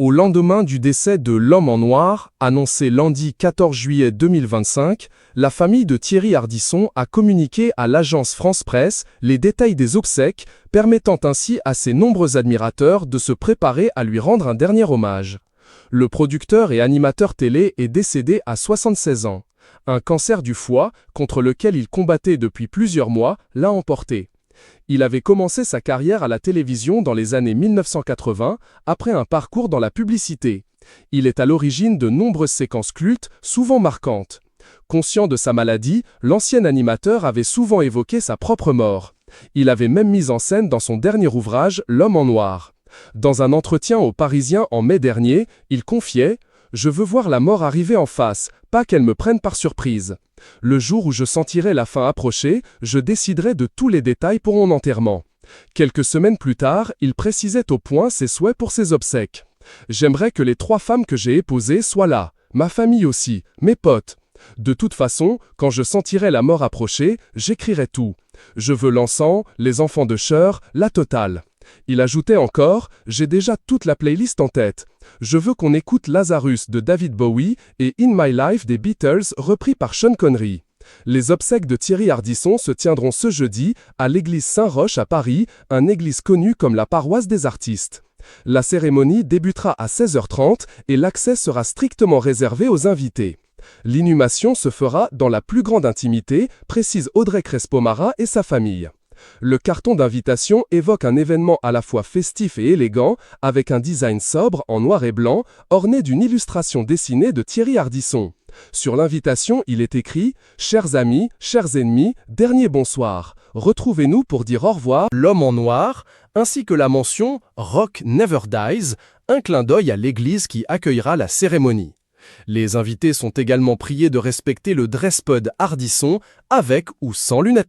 Au lendemain du décès de l'homme en noir, annoncé lundi 14 juillet 2025, la famille de Thierry Ardisson a communiqué à l'agence France Presse les détails des obsèques, permettant ainsi à ses nombreux admirateurs de se préparer à lui rendre un dernier hommage. Le producteur et animateur télé est décédé à 76 ans. Un cancer du foie, contre lequel il combattait depuis plusieurs mois, l'a emporté. Il avait commencé sa carrière à la télévision dans les années 1980, après un parcours dans la publicité. Il est à l'origine de nombreuses séquences cultes, souvent marquantes. Conscient de sa maladie, l'ancien animateur avait souvent évoqué sa propre mort. Il avait même mis en scène dans son dernier ouvrage, L'homme en noir. Dans un entretien au Parisien en mai dernier, il confiait « Je veux voir la mort arriver en face, pas qu'elle me prenne par surprise. Le jour où je sentirai la fin approcher, je déciderai de tous les détails pour mon enterrement. » Quelques semaines plus tard, il précisait au point ses souhaits pour ses obsèques. « J'aimerais que les 3 femmes que j'ai épousées soient là, ma famille aussi, mes potes. De toute façon, quand je sentirai la mort approcher, j'écrirai tout. Je veux l'encens, les enfants de chœur, la totale. » Il ajoutait encore « J'ai déjà toute la playlist en tête. Je veux qu'on écoute Lazarus de David Bowie et In My Life des Beatles repris par Sean Connery. » Les obsèques de Thierry Ardisson se tiendront ce jeudi à l'église Saint-Roch à Paris, une église connue comme la paroisse des artistes. La cérémonie débutera à 16h30 et l'accès sera strictement réservé aux invités. L'inhumation se fera dans la plus grande intimité, précise Audrey Crespo-Mara et sa famille. Le carton d'invitation évoque un événement à la fois festif et élégant, avec un design sobre en noir et blanc, orné d'une illustration dessinée de Thierry Ardisson. Sur l'invitation, il est écrit « Chers amis, chers ennemis, dernier bonsoir. Retrouvez-nous pour dire au revoir, l'homme en noir », ainsi que la mention « Rock Never Dies », un clin d'œil à l'église qui accueillera la cérémonie. Les invités sont également priés de respecter le dress code Ardisson, avec ou sans lunettes noires.